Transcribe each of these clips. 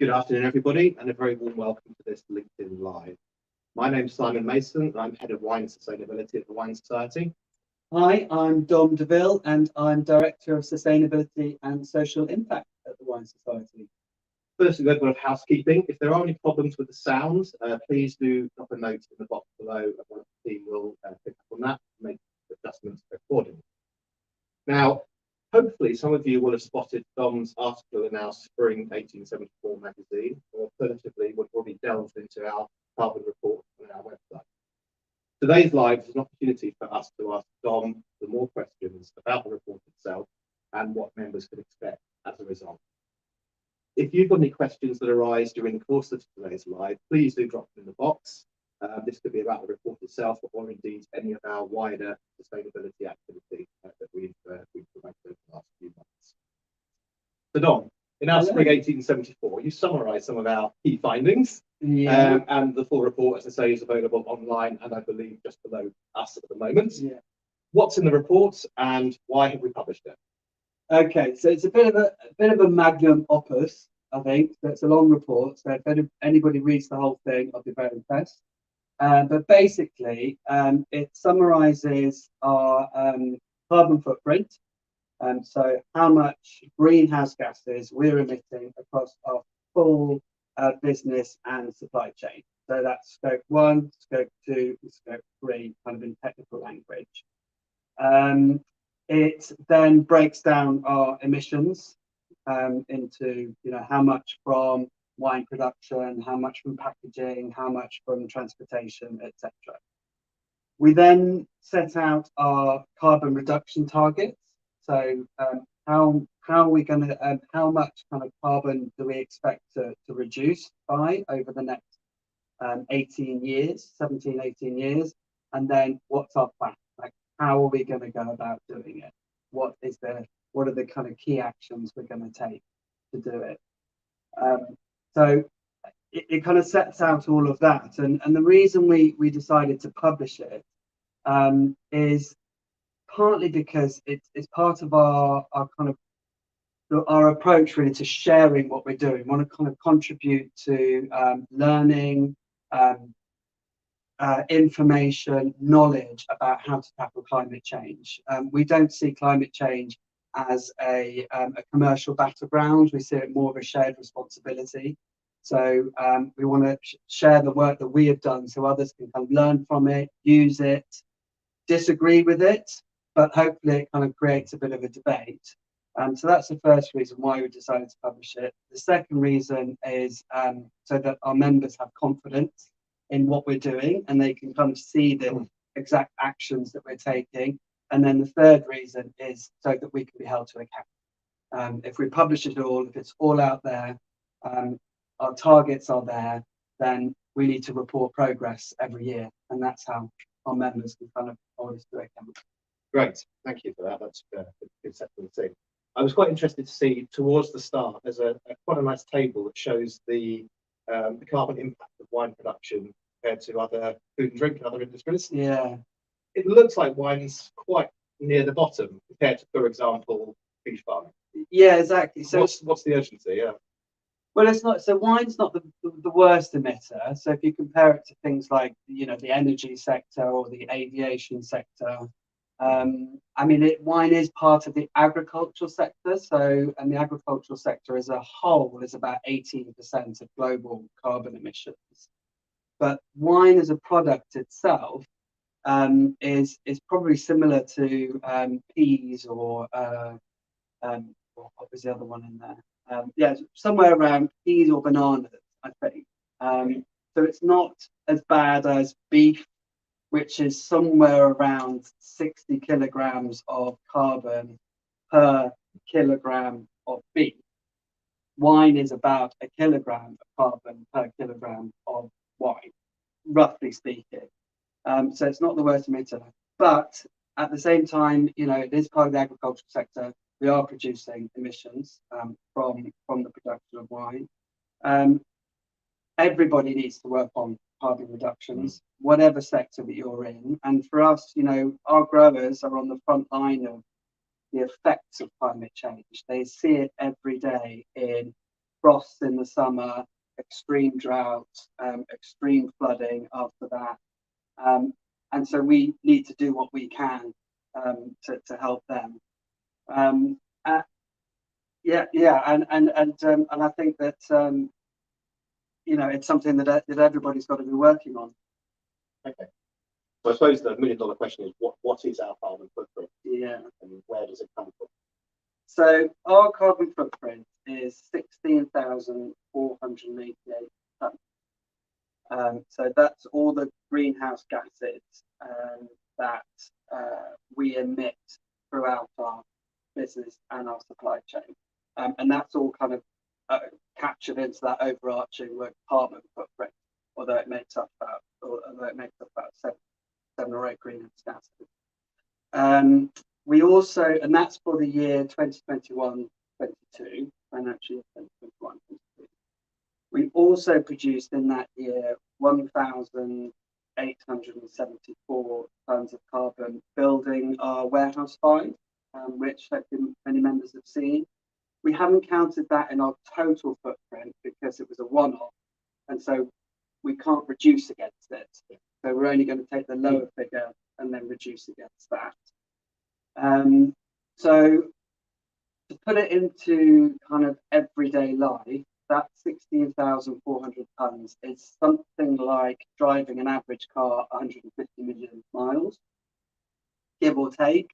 Good afternoon, everybody, and a very warm welcome to this LinkedIn Live. My name's Simon Mason, and I'm Head of Wine Sustainability at the Wine Society. Hi, I'm Dom de Ville, and I'm Director of Sustainability and Social Impact at the Wine Society. Firstly, a bit of housekeeping. If there are any problems with the sound, please do drop a note in the box below, and one of the team will pick up on that and make adjustments accordingly. Now, hopefully, some of you will have spotted Dom's article in our Spring 1874 magazine, or alternatively, would already delved into our carbon report on our website. Today's live is an opportunity for us to ask Dom some more questions about the report itself and what members can expect as a result. If you've got any questions that arise during the course of today's live, please do drop them in the box. This could be about the report itself, or indeed any of our wider sustainability activity that we've promoted over the last few months. So Dom, in our Spring 1874, you summarised some of our key findings, and the full report, as I say, is available online and I believe just below us at the moment. Yeah. What's in the report and why have we published it? Okay, so it's a bit of a magnum opus, I think. So it's a long report, so if anybody reads the whole thing, I'll be very impressed. But basically, it summarises our carbon footprint, so how much greenhouse gases we're emitting across our full business and supply chain. So that's scope 1, scope 2, and scope 3, kind of in technical language. It then breaks down our emissions into, how much from wine production, how much from packaging, how much from transportation, etc. We then set out our carbon reduction targets. So how are we going to, how much kind of carbon do we expect to reduce by over the next 17, 18 years? And then what's our plan? Like, how are we going to go about doing it? What are the kind of key actions we're going to take to do it? So it kind of sets out all of that. And the reason we decided to publish it is partly because it's part of our kind of our approach really to sharing what we're doing. We want to kind of contribute to learning, information, knowledge about how to tackle climate change. We don't see climate change as a commercial battleground. We see it more of a shared responsibility. So we want to share the work that we have done so others can kind of learn from it, use it, disagree with it, but hopefully it kind of creates a bit of a debate. So that's the first reason why we decided to publish it. The second reason is so that our members have confidence in what we're doing and they can kind of see the exact actions that we're taking. And then the third reason is so that we can be held to account. If we publish it all, if it's all out there, our targets are there, then we need to report progress every year. And that's how our members can kind of hold us to account. Great, thank you for that. That's a good set of the thing. I was quite interested to see towards the start, there's quite a nice table that shows the carbon impact of wine production compared to other food and drink and other industries. Yeah. It looks like wine's quite near the bottom compared to, for example, beef farming. Yeah, exactly. So what's the urgency? Yeah. Well, it's not. So wine's not the worst emitter. So if you compare it to things like the energy sector or the aviation sector, I mean, wine is part of the agricultural sector. So, and the agricultural sector as a whole is about 18% of global carbon emissions. But wine as a product itself is probably similar to peas or what was the other one in there? Somewhere around peas or bananas, I think. So it's not as bad as beef, which is somewhere around 60 kilograms of carbon per kilogram of beef. Wine is about a kilogram of carbon per kilogram of wine, roughly speaking. So it's not the worst emitter. But at the same time, it is part of the agricultural sector. We are producing emissions from the production of wine. Everybody needs to work on carbon reductions, whatever sector that you're in. And for us, our growers are on the front line of the effects of climate change. They see it every day in frosts in the summer, extreme droughts, extreme flooding after that. And so we need to do what we can to help them. And I think that it's something that everybody's got to be working on. Okay. So I suppose the $1 million question is what is our carbon footprint? Yeah. And where does it come from? So our carbon footprint is 16,488 tons. So that's all the greenhouse gases that we emit throughout our business and our supply chain. And that's all kind of captured into that overarching carbon footprint, although it makes up about seven or eight greenhouse gases. We also, and that's for the year 2021-22, financial year 2021-22. We also produced in that year 1,874 tons of carbon building our warehouse 5, which many members have seen. We haven't counted that in our total footprint because it was a one-off, and so we can't reduce against it. So we're only going to take the lower figure and then reduce against that. So to put it into kind of everyday life, that 16,400 tons is something like driving an average car 150 million miles, give or take.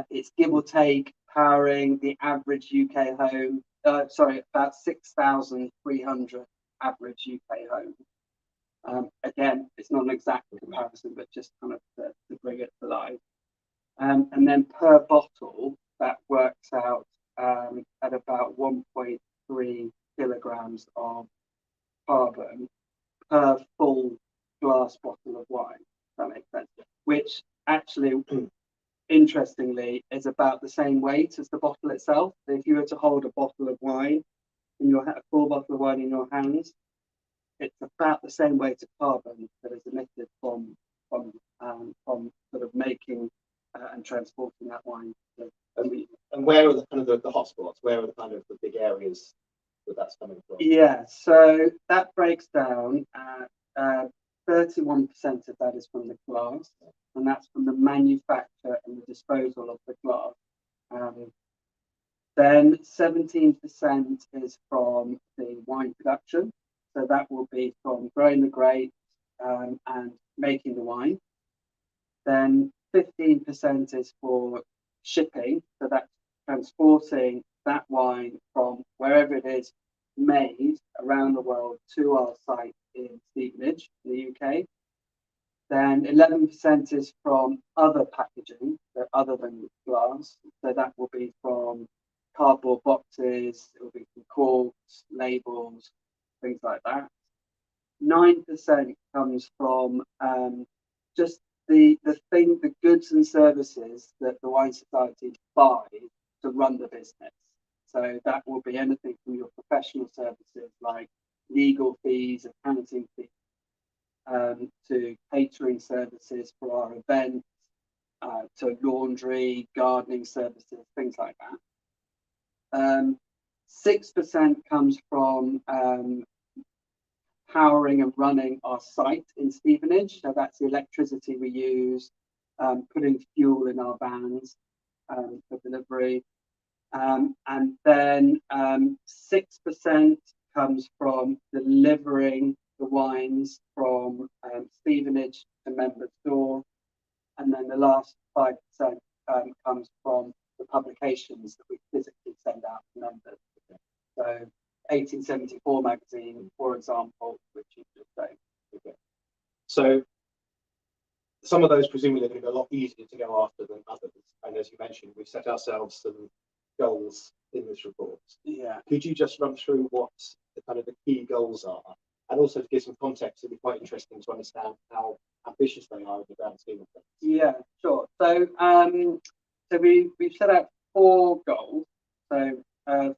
It's give or take powering the average UK home, about 6,300 average UK home. Again, it's not an exact comparison, but just kind of to bring it to life. And then per bottle, that works out at about 1.3 kilograms of carbon per full glass bottle of wine. If that makes sense. Which actually, interestingly, is about the same weight as the bottle itself. So if you were to hold a bottle of wine a full bottle of wine in your hands, it's about the same weight of carbon that is emitted from sort of making and transporting that wine. And where are the kind of the hotspots? Where are the kind of the big areas that that's coming from? Yeah, so that breaks down at 31% of that is from the glass, and that's from the manufacture and the disposal of the glass. Then 17% is from the wine production. So that will be from growing the grapes and making the wine. Then 15% is for shipping. So that's transporting that wine from wherever it is made around the world to our site in Stevenage, in the UK. Then 11% is from other packaging, so other than glass. So that will be from cardboard boxes, it will be from corks, labels, things like that. 9% comes from just the goods and services that the Wine Society buy to run the business. So that will be anything from your professional services like legal fees, accounting fees, to catering services for our events, to laundry, gardening services, things like that. 6% comes from powering and running our site in Stevenage. So that's the electricity we use, putting fuel in our vans for delivery. And then 6% comes from delivering the wines from Stevenage to members' door. And then the last 5% comes from the publications that we physically send out to members. So 1874 magazine, for example, which you just said. Okay. So some of those presumably are going to be a lot easier to go after than others. And as you mentioned, we've set ourselves some goals in this report. Yeah. Could you just run through what the kind of the key goals are? And also to give some context, it'd be quite interesting to understand how ambitious they are in the grand scheme of things. Yeah, sure. So we've set out 4 goals. So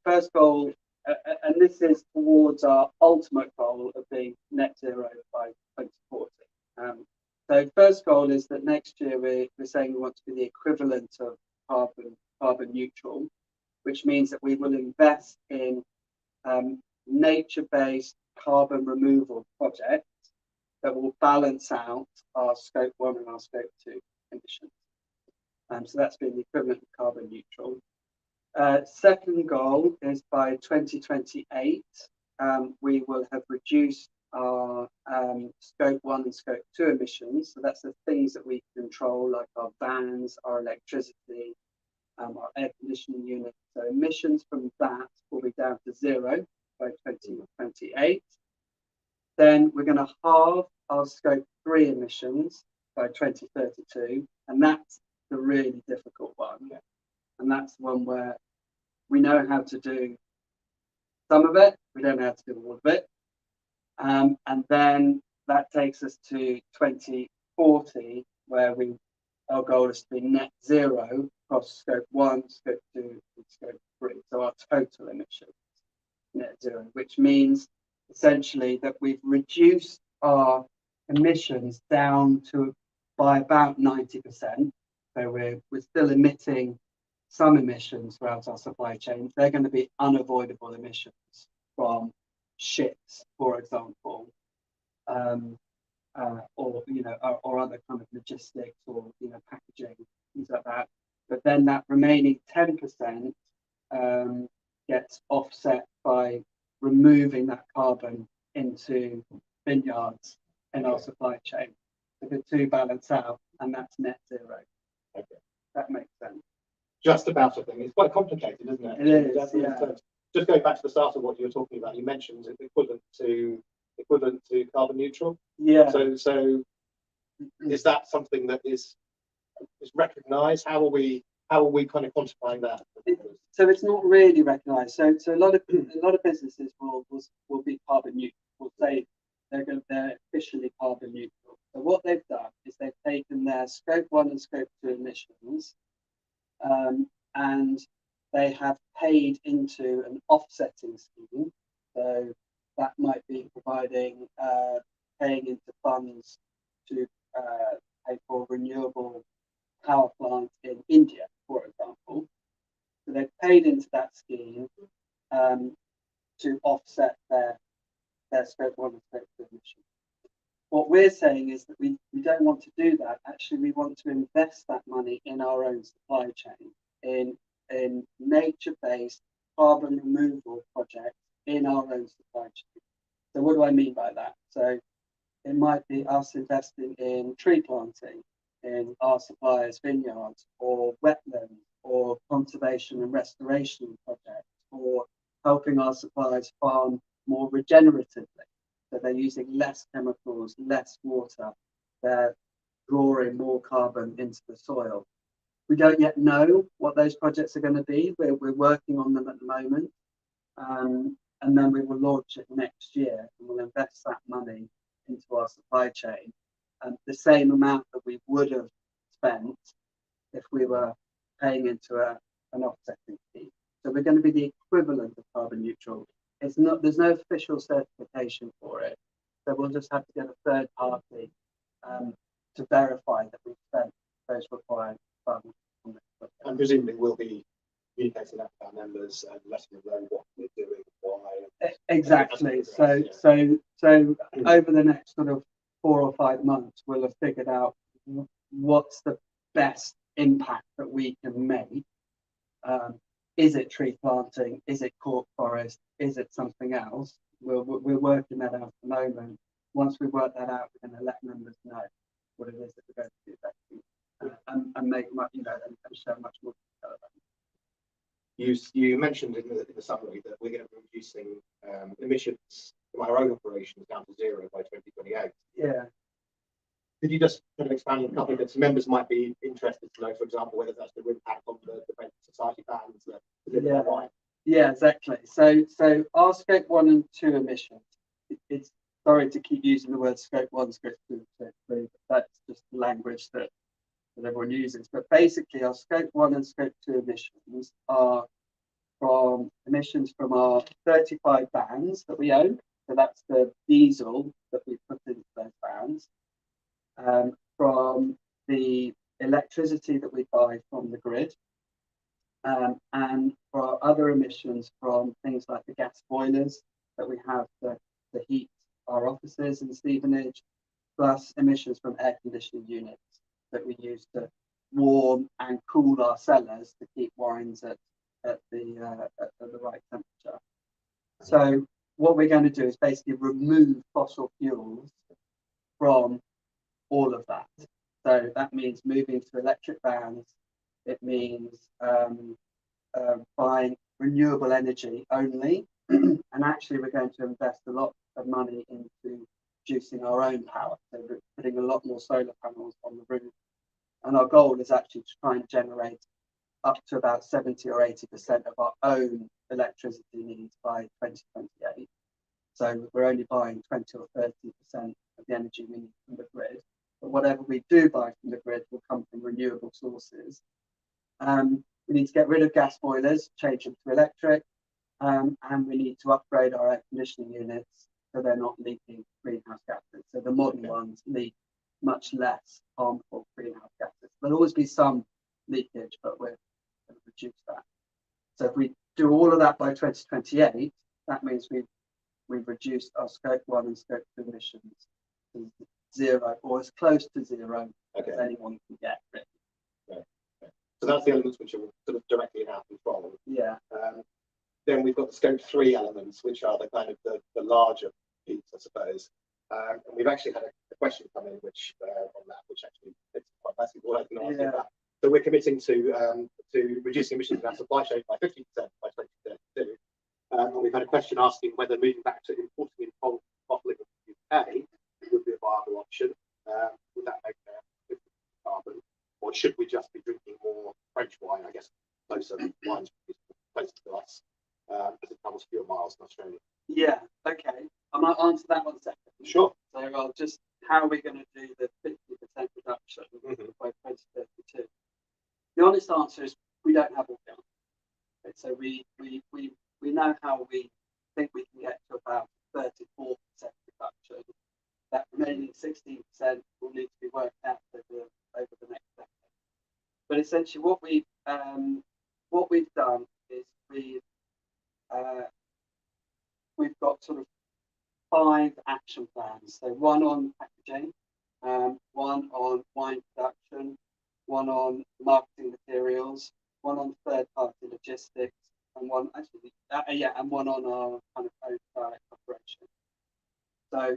first goal, and this is towards our ultimate goal of being net zero by 2040. So first goal is that next year we're saying we want to be the equivalent of carbon neutral, which means that we will invest in nature-based carbon removal project that will balance out our scope 1 and our scope 2 emissions. So that's been the equivalent of carbon neutral. Second goal is by 2028, we will have reduced our scope 1 and scope 2 emissions. So that's the things that we control, like our vans, our electricity, our air conditioning units. So emissions from that will be down to 0 by 2028. Then we're going to halve our scope 3 emissions by 2032, and that's the really difficult one. And that's one where we know how to do some of it, we don't know how to do all of it. And then that takes us to 2040, where our goal is to be net zero across scope 1, scope 2, and scope 3. So our total emissions net zero, which means essentially that we've reduced our emissions down to by about 90%. So we're still emitting some emissions throughout our supply chain. They're going to be unavoidable emissions from ships, for example, or other kind of logistics, or packaging, things like that. But then that remaining 10% gets offset by removing that carbon into vineyards in our supply chain. So the two balance out, and that's net zero. Okay. That makes sense. Just about a thing. It's quite complicated, isn't it? It is, yeah. Just going back to the start of what you were talking about, you mentioned equivalent to carbon neutral. Yeah. So is that something that is recognised? How are we kind of quantifying that? So it's not really recognised. So a lot of businesses will be carbon neutral. Will say they're officially carbon neutral. So what they've done is they've taken their scope 1 and scope 2 emissions, and they have paid into an offsetting scheme. So that might be providing paying into funds to pay for renewable power plants in India, for example. So they've paid into that scheme to offset their scope 1 and scope 2 emissions. What we're saying is that we don't want to do that. Actually, we want to invest that money in our own supply chain, in nature-based carbon removal projects in our own supply chain. So what do I mean by that? So it might be us investing in tree planting in our suppliers' vineyards, or wetlands, or conservation and restoration projects, or helping our suppliers farm more regeneratively. So they're using less chemicals, less water, they're drawing more carbon into the soil. We don't yet know what those projects are going to be. We're working on them at the moment. And then we will launch it next year, and we'll invest that money into our supply chain. The same amount that we would have spent if we were paying into an offsetting scheme. So we're going to be the equivalent of carbon neutral. There's no official certification for it. So we'll just have to get a third party to verify that we've spent those required funds on this. And presumably we'll be communicating that with our members and letting them know what we're doing, why. Exactly. So over the next sort of 4 or 5 months, we'll have figured out what's the best impact that we can make. Is it tree planting? Is it cork forest? Is it something else? We're working that out at the moment. Once we work that out, we're going to let members know what it is that we're going to do and make much, and show much more detail about it. You mentioned in the summary that we're going to be reducing emissions from our own operations down to 0 by 2028. Yeah. Could you just kind of expand on a couple of bits? Members might be interested to know, for example, whether that's the impact on the Friendly Society bands. Yeah, exactly. So our scope 1 and 2 emissions, it's sorry to keep using the word scope 1, scope 2, scope 3, but that's just language that everyone uses. But basically, our scope 1 and scope 2 emissions are from emissions from our 35 vans that we own. So that's the diesel that we put into those vans. From the electricity that we buy from the grid, And for our other emissions from things like the gas boilers that we have to heat our offices in Stevenage, plus emissions from air conditioning units that we use to warm and cool our cellars to keep wines at the right temperature. So what we're going to do is basically remove fossil fuels from all of that. So that means moving to electric vans. It means buying renewable energy only. And actually, we're going to invest a lot of money into producing our own power. So we're putting a lot more solar panels on the roof. And our goal is actually to try and generate up to about 70 or 80% of our own electricity needs by 2028. So we're only buying 20 or 30% of the energy we need from the grid. But whatever we do buy from the grid will come from renewable sources. We need to get rid of gas boilers, change them to electric, and we need to upgrade our air conditioning units so they're not leaking greenhouse gases. So the modern ones leak much less harmful greenhouse gases. There'll always be some leakage, but we're going to reduce that. So if we do all of that by 2028, that means we've reduced our scope 1 and scope 2 emissions to 0 or as close to 0 as anyone can get. Really. So that's the elements which are sort of directly in our control. Yeah. Then we've got the scope 3 elements, which are the kind of the larger piece, I suppose. And we've actually had a question come in which on that, which actually fits quite nicely what I can ask you about. So we're committing to reducing emissions in our supply chain by 50% by 2032. And we've had a question asking whether moving back to importing in bulk bottling in the UK would be a viable option. Would that make carbon, or should we just be drinking more French wine? I guess closer wines closer to us as it travels fewer miles in Australia. Yeah. Okay. I might answer that one second. Sure. So I'll just how are we going to do the 50% reduction by 2032? The honest answer is we don't have all the answers. Okay, so we know how we think we can get to about 34% reduction. That remaining 16% will need to be worked out over the next decade. But essentially, what we've done is we've got sort of 5 action plans. So one on packaging, one on wine production, one on marketing materials, one on third-party logistics, and one on our kind of own direct operation. So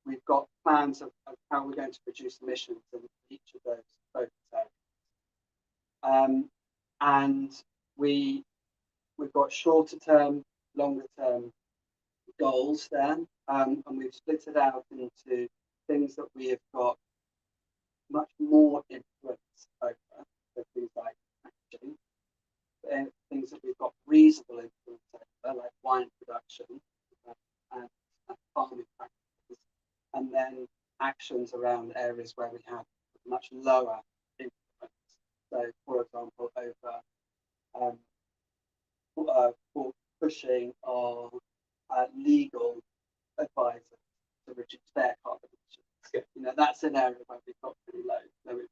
we've got plans of how we're going to reduce emissions in each of those focus areas. And we've got shorter term, longer term goals there, and we've split it out into things that we have got much more influence over, so things like packaging, and things that we've got reasonable influence over, like wine production and farming practices, and then actions around areas where we have much lower influence. So, for example, for pushing our legal advisors to reduce their carbon emissions. You know, that's an area where we've got pretty low influence.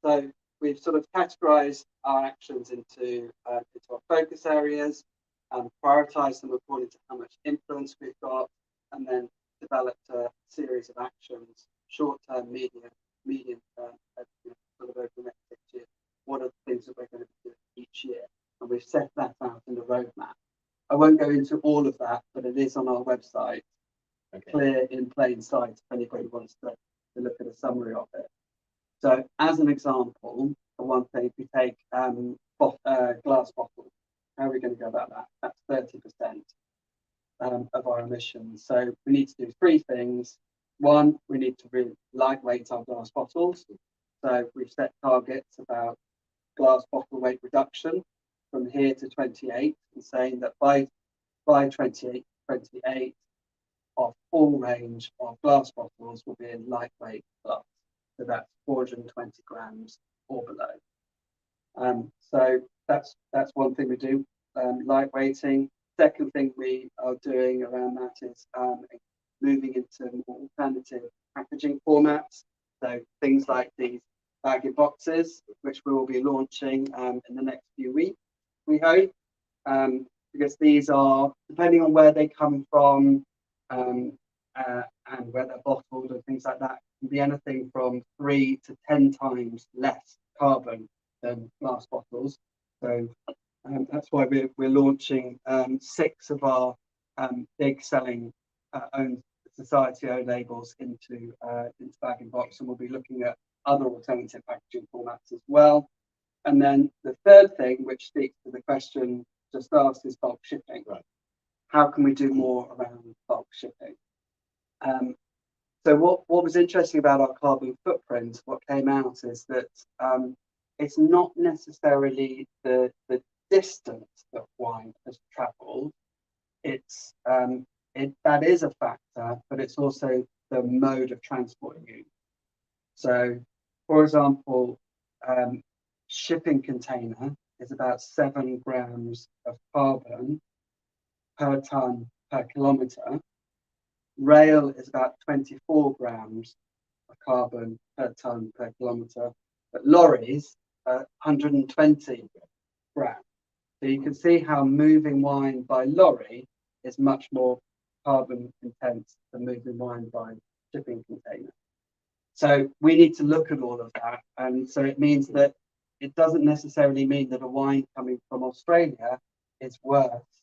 So we've sort of categorized our actions into our focus areas and prioritized them according to how much influence we've got, and then developed a series of actions, short term, medium term, sort of over the next 6 years. What are the things that we're going to be doing each year? And we've set that out in the roadmap. I won't go into all of that, but it is on our website, clear in plain sight if anybody wants to look at a summary of it. So as an example, for one thing, if we take glass bottles, how are we going to go about that? That's 30% of our emissions. So we need to do 3 things. One, we need to really lightweight our glass bottles. So we've set targets about glass bottle weight reduction from here to 28, and saying that by 2028, our full range of glass bottles will be in lightweight glass. So that's 420 grams or below. So that's one thing we do, lightweighting. Second thing we are doing around that is moving into more alternative packaging formats. So things like these bagging boxes, which we will be launching in the next few weeks, we hope, because these are, depending on where they come from and where they're bottled and things like that, can be anything from 3 to 10 times less carbon than glass bottles. So that's why we're launching 6 of our big selling own society-owned labels into bag and box, and we'll be looking at other alternative packaging formats as well. And then the third thing, which speaks to the question just asked, is bulk shipping. Right. How can we do more around bulk shipping? So what was interesting about our carbon footprint, what came out is that it's not necessarily the distance that wine has travelled. It's that is a factor, but it's also the mode of transporting it. So, for example, shipping container is about 7 grams of carbon per tonne per kilometre. Rail is about 24 grams of carbon per tonne per kilometre, but lorries are 120 grams. So you can see how moving wine by lorry is much more carbon intense than moving wine by shipping container. So we need to look at all of that. And so it means that it doesn't necessarily mean that a wine coming from Australia is worse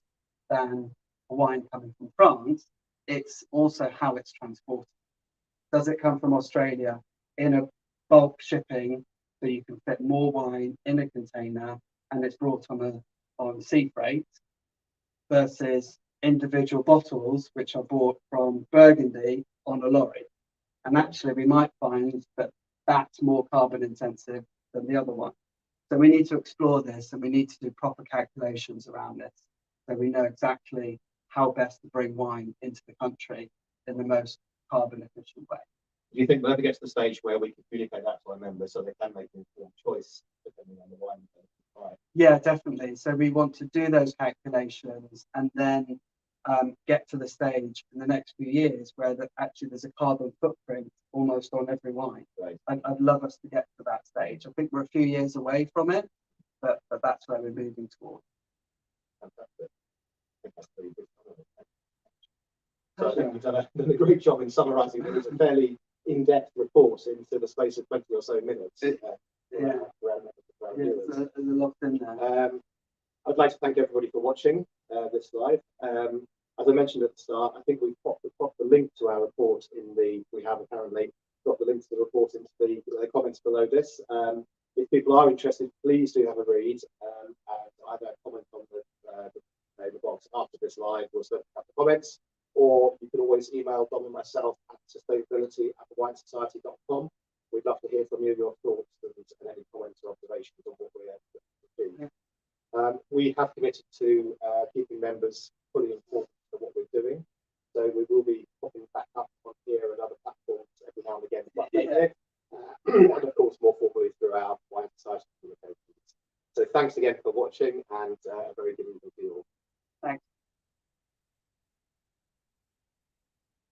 than a wine coming from France. It's also how it's transported. Does it come from Australia in a bulk shipping so you can fit more wine in a container and it's brought on sea freight, versus individual bottles which are bought from Burgundy on a lorry? And actually we might find that that's more carbon intensive than the other one. So we need to explore this, and we need to do proper calculations around this so we know exactly how best to bring wine into the country in the most carbon efficient way. Do you think we'll ever get to the stage where we can communicate that to our members so they can make an informed choice depending on the wine they buy? Yeah, definitely. So we want to do those calculations and then get to the stage in the next few years where actually there's a carbon footprint almost on every wine. Right. I'd love us to get to that stage. I think we're a few years away from it, but that's where we're moving towards. Fantastic. I think that's pretty good. So I think you've done a great job in summarising. It was a fairly in-depth report into the space of 20 or so minutes. There's a lot in there. I'd like to thank everybody for watching this live. As I mentioned at the start, I think we've popped the link to our report we have apparently got the link to the report into the comments below this. If people are interested, please do have a read and either comment on the box after this live or send up the comments, or you can always email Dom and myself at sustainability@winesociety.com. We'd love to hear from you, your thoughts and any comments or observations on what we're doing. Yeah. We have committed to keeping members fully informed of what we're doing, so we will be popping back up on here and other platforms every now and again to update it, and of course more formally through our Wine Society communications. So thanks again for watching, and a very good evening.